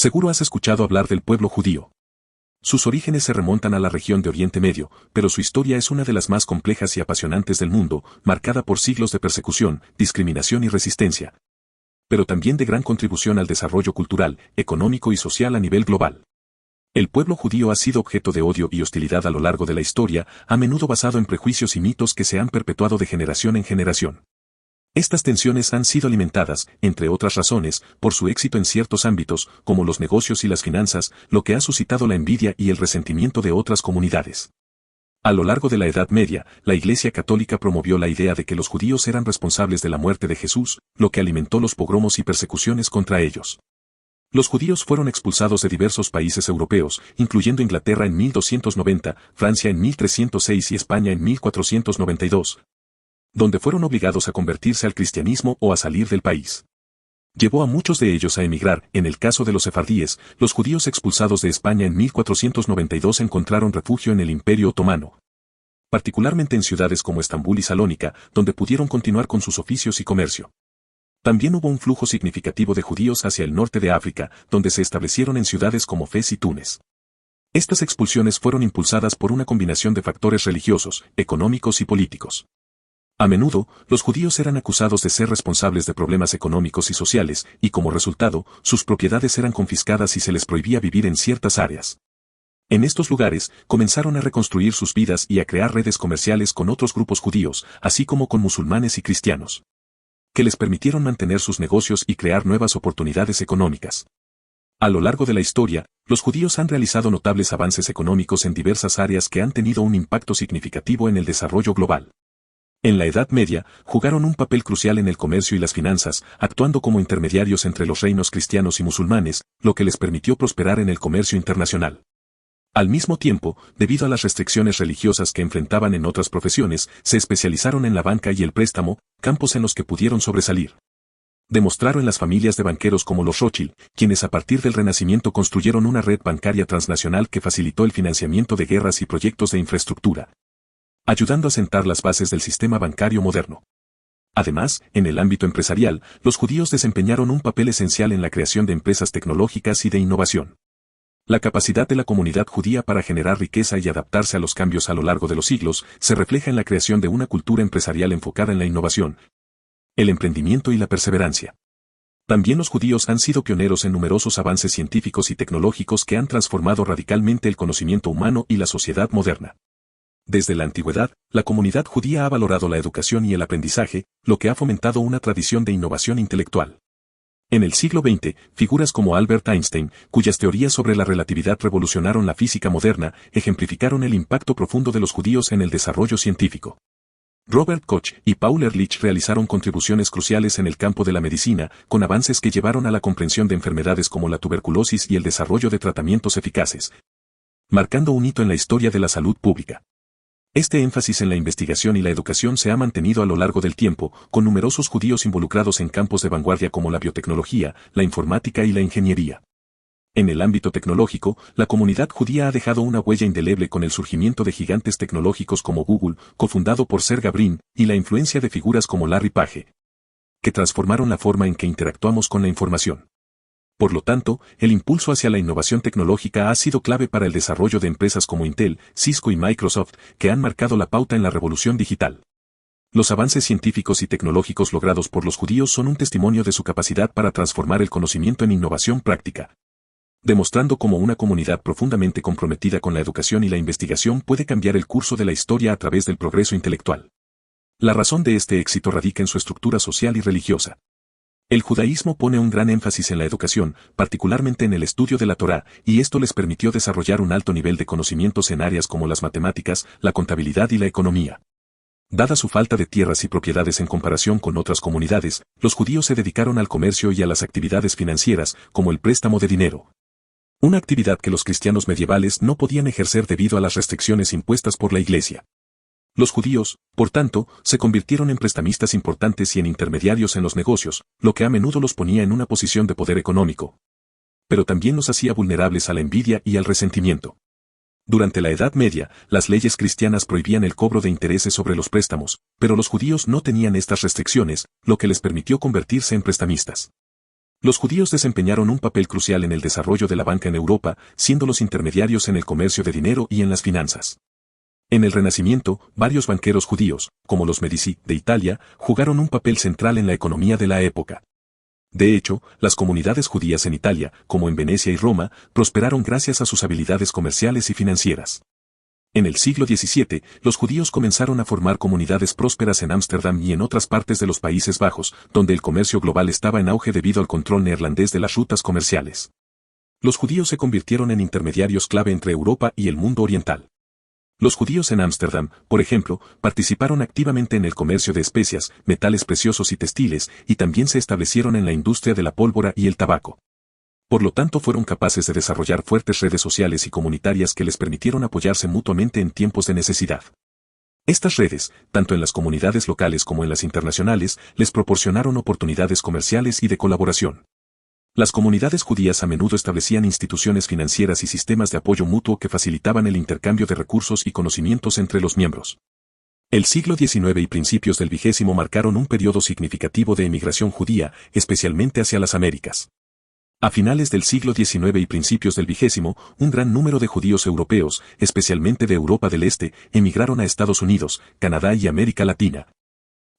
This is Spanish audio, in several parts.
Seguro has escuchado hablar del pueblo judío. Sus orígenes se remontan a la región de Oriente Medio, pero su historia es una de las más complejas y apasionantes del mundo, marcada por siglos de persecución, discriminación y resistencia, pero también de gran contribución al desarrollo cultural, económico y social a nivel global. El pueblo judío ha sido objeto de odio y hostilidad a lo largo de la historia, a menudo basado en prejuicios y mitos que se han perpetuado de generación en generación. Estas tensiones han sido alimentadas, entre otras razones, por su éxito en ciertos ámbitos, como los negocios y las finanzas, lo que ha suscitado la envidia y el resentimiento de otras comunidades. A lo largo de la Edad Media, la Iglesia Católica promovió la idea de que los judíos eran responsables de la muerte de Jesús, lo que alimentó los pogromos y persecuciones contra ellos. Los judíos fueron expulsados de diversos países europeos, incluyendo Inglaterra en 1290, Francia en 1306 y España en 1492, donde fueron obligados a convertirse al cristianismo o a salir del país. Llevó a muchos de ellos a emigrar. En el caso de los sefardíes, los judíos expulsados de España en 1492 encontraron refugio en el Imperio Otomano, particularmente en ciudades como Estambul y Salónica, donde pudieron continuar con sus oficios y comercio. También hubo un flujo significativo de judíos hacia el norte de África, donde se establecieron en ciudades como Fez y Túnez. Estas expulsiones fueron impulsadas por una combinación de factores religiosos, económicos y políticos. A menudo, los judíos eran acusados de ser responsables de problemas económicos y sociales, y como resultado, sus propiedades eran confiscadas y se les prohibía vivir en ciertas áreas. En estos lugares, comenzaron a reconstruir sus vidas y a crear redes comerciales con otros grupos judíos, así como con musulmanes y cristianos, que les permitieron mantener sus negocios y crear nuevas oportunidades económicas. A lo largo de la historia, los judíos han realizado notables avances económicos en diversas áreas que han tenido un impacto significativo en el desarrollo global. En la Edad Media, jugaron un papel crucial en el comercio y las finanzas, actuando como intermediarios entre los reinos cristianos y musulmanes, lo que les permitió prosperar en el comercio internacional. Al mismo tiempo, debido a las restricciones religiosas que enfrentaban en otras profesiones, se especializaron en la banca y el préstamo, campos en los que pudieron sobresalir. Demostraron las familias de banqueros como los Rothschild, quienes a partir del Renacimiento construyeron una red bancaria transnacional que facilitó el financiamiento de guerras y proyectos de infraestructura, ayudando a sentar las bases del sistema bancario moderno. Además, en el ámbito empresarial, los judíos desempeñaron un papel esencial en la creación de empresas tecnológicas y de innovación. La capacidad de la comunidad judía para generar riqueza y adaptarse a los cambios a lo largo de los siglos se refleja en la creación de una cultura empresarial enfocada en la innovación, el emprendimiento y la perseverancia. También los judíos han sido pioneros en numerosos avances científicos y tecnológicos que han transformado radicalmente el conocimiento humano y la sociedad moderna. Desde la antigüedad, la comunidad judía ha valorado la educación y el aprendizaje, lo que ha fomentado una tradición de innovación intelectual. En el siglo XX, figuras como Albert Einstein, cuyas teorías sobre la relatividad revolucionaron la física moderna, ejemplificaron el impacto profundo de los judíos en el desarrollo científico. Robert Koch y Paul Ehrlich realizaron contribuciones cruciales en el campo de la medicina, con avances que llevaron a la comprensión de enfermedades como la tuberculosis y el desarrollo de tratamientos eficaces, marcando un hito en la historia de la salud pública. Este énfasis en la investigación y la educación se ha mantenido a lo largo del tiempo, con numerosos judíos involucrados en campos de vanguardia como la biotecnología, la informática y la ingeniería. En el ámbito tecnológico, la comunidad judía ha dejado una huella indeleble con el surgimiento de gigantes tecnológicos como Google, cofundado por Sergey Brin, y la influencia de figuras como Larry Page, que transformaron la forma en que interactuamos con la información. Por lo tanto, el impulso hacia la innovación tecnológica ha sido clave para el desarrollo de empresas como Intel, Cisco y Microsoft, que han marcado la pauta en la revolución digital. Los avances científicos y tecnológicos logrados por los judíos son un testimonio de su capacidad para transformar el conocimiento en innovación práctica, demostrando cómo una comunidad profundamente comprometida con la educación y la investigación puede cambiar el curso de la historia a través del progreso intelectual. La razón de este éxito radica en su estructura social y religiosa. El judaísmo pone un gran énfasis en la educación, particularmente en el estudio de la Torá, y esto les permitió desarrollar un alto nivel de conocimientos en áreas como las matemáticas, la contabilidad y la economía. Dada su falta de tierras y propiedades en comparación con otras comunidades, los judíos se dedicaron al comercio y a las actividades financieras, como el préstamo de dinero, una actividad que los cristianos medievales no podían ejercer debido a las restricciones impuestas por la Iglesia. Los judíos, por tanto, se convirtieron en prestamistas importantes y en intermediarios en los negocios, lo que a menudo los ponía en una posición de poder económico, pero también los hacía vulnerables a la envidia y al resentimiento. Durante la Edad Media, las leyes cristianas prohibían el cobro de intereses sobre los préstamos, pero los judíos no tenían estas restricciones, lo que les permitió convertirse en prestamistas. Los judíos desempeñaron un papel crucial en el desarrollo de la banca en Europa, siendo los intermediarios en el comercio de dinero y en las finanzas. En el Renacimiento, varios banqueros judíos, como los Medici, de Italia, jugaron un papel central en la economía de la época. De hecho, las comunidades judías en Italia, como en Venecia y Roma, prosperaron gracias a sus habilidades comerciales y financieras. En el siglo XVII, los judíos comenzaron a formar comunidades prósperas en Ámsterdam y en otras partes de los Países Bajos, donde el comercio global estaba en auge debido al control neerlandés de las rutas comerciales. Los judíos se convirtieron en intermediarios clave entre Europa y el mundo oriental. Los judíos en Ámsterdam, por ejemplo, participaron activamente en el comercio de especias, metales preciosos y textiles, y también se establecieron en la industria de la pólvora y el tabaco. Por lo tanto, fueron capaces de desarrollar fuertes redes sociales y comunitarias que les permitieron apoyarse mutuamente en tiempos de necesidad. Estas redes, tanto en las comunidades locales como en las internacionales, les proporcionaron oportunidades comerciales y de colaboración. Las comunidades judías a menudo establecían instituciones financieras y sistemas de apoyo mutuo que facilitaban el intercambio de recursos y conocimientos entre los miembros. El siglo XIX y principios del XX marcaron un periodo significativo de emigración judía, especialmente hacia las Américas. A finales del siglo XIX y principios del XX, un gran número de judíos europeos, especialmente de Europa del Este, emigraron a Estados Unidos, Canadá y América Latina,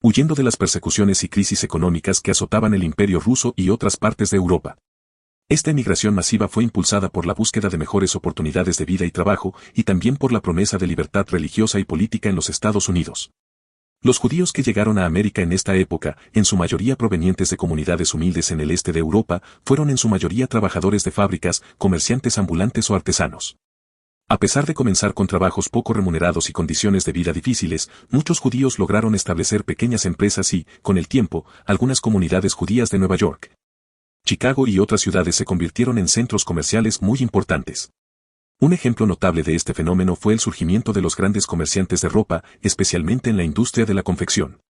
huyendo de las persecuciones y crisis económicas que azotaban el Imperio ruso y otras partes de Europa. Esta emigración masiva fue impulsada por la búsqueda de mejores oportunidades de vida y trabajo, y también por la promesa de libertad religiosa y política en los Estados Unidos. Los judíos que llegaron a América en esta época, en su mayoría provenientes de comunidades humildes en el este de Europa, fueron en su mayoría trabajadores de fábricas, comerciantes ambulantes o artesanos. A pesar de comenzar con trabajos poco remunerados y condiciones de vida difíciles, muchos judíos lograron establecer pequeñas empresas y, con el tiempo, algunas comunidades judías de Nueva York, Chicago y otras ciudades se convirtieron en centros comerciales muy importantes. Un ejemplo notable de este fenómeno fue el surgimiento de los grandes comerciantes de ropa, especialmente en la industria de la confección.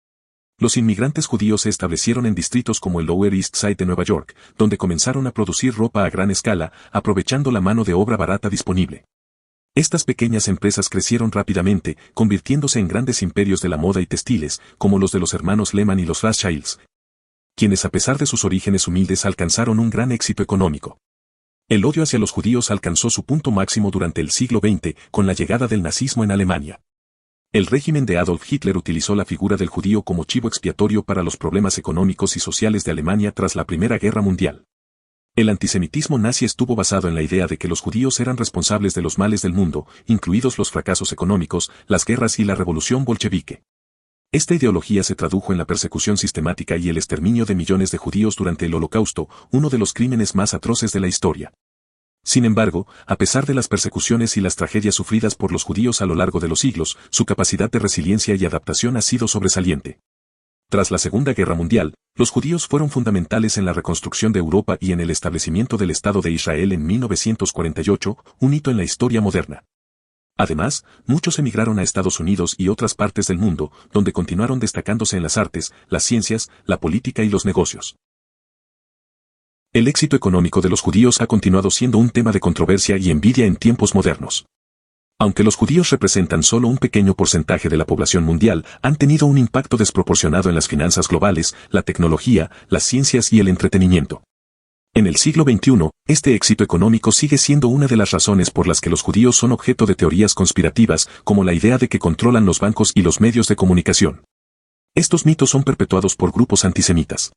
Los inmigrantes judíos se establecieron en distritos como el Lower East Side de Nueva York, donde comenzaron a producir ropa a gran escala, aprovechando la mano de obra barata disponible. Estas pequeñas empresas crecieron rápidamente, convirtiéndose en grandes imperios de la moda y textiles, como los de los hermanos Lehman y los Rothschilds, quienes a pesar de sus orígenes humildes alcanzaron un gran éxito económico. El odio hacia los judíos alcanzó su punto máximo durante el siglo XX, con la llegada del nazismo en Alemania. El régimen de Adolf Hitler utilizó la figura del judío como chivo expiatorio para los problemas económicos y sociales de Alemania tras la Primera Guerra Mundial. El antisemitismo nazi estuvo basado en la idea de que los judíos eran responsables de los males del mundo, incluidos los fracasos económicos, las guerras y la revolución bolchevique. Esta ideología se tradujo en la persecución sistemática y el exterminio de millones de judíos durante el Holocausto, uno de los crímenes más atroces de la historia. Sin embargo, a pesar de las persecuciones y las tragedias sufridas por los judíos a lo largo de los siglos, su capacidad de resiliencia y adaptación ha sido sobresaliente. Tras la Segunda Guerra Mundial, los judíos fueron fundamentales en la reconstrucción de Europa y en el establecimiento del Estado de Israel en 1948, un hito en la historia moderna. Además, muchos emigraron a Estados Unidos y otras partes del mundo, donde continuaron destacándose en las artes, las ciencias, la política y los negocios. El éxito económico de los judíos ha continuado siendo un tema de controversia y envidia en tiempos modernos. Aunque los judíos representan solo un pequeño porcentaje de la población mundial, han tenido un impacto desproporcionado en las finanzas globales, la tecnología, las ciencias y el entretenimiento. En el siglo XXI, este éxito económico sigue siendo una de las razones por las que los judíos son objeto de teorías conspirativas, como la idea de que controlan los bancos y los medios de comunicación. Estos mitos son perpetuados por grupos antisemitas.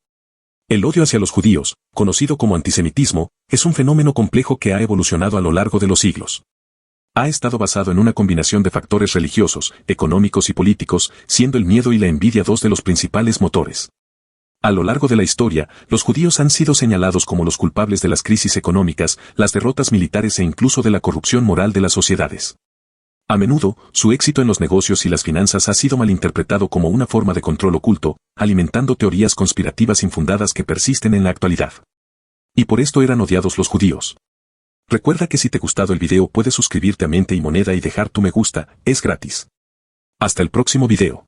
El odio hacia los judíos, conocido como antisemitismo, es un fenómeno complejo que ha evolucionado a lo largo de los siglos. Ha estado basado en una combinación de factores religiosos, económicos y políticos, siendo el miedo y la envidia dos de los principales motores. A lo largo de la historia, los judíos han sido señalados como los culpables de las crisis económicas, las derrotas militares e incluso de la corrupción moral de las sociedades. A menudo, su éxito en los negocios y las finanzas ha sido malinterpretado como una forma de control oculto, alimentando teorías conspirativas infundadas que persisten en la actualidad. Y por esto eran odiados los judíos. Recuerda que si te ha gustado el video puedes suscribirte a Mente y Moneda y dejar tu me gusta, es gratis. Hasta el próximo video.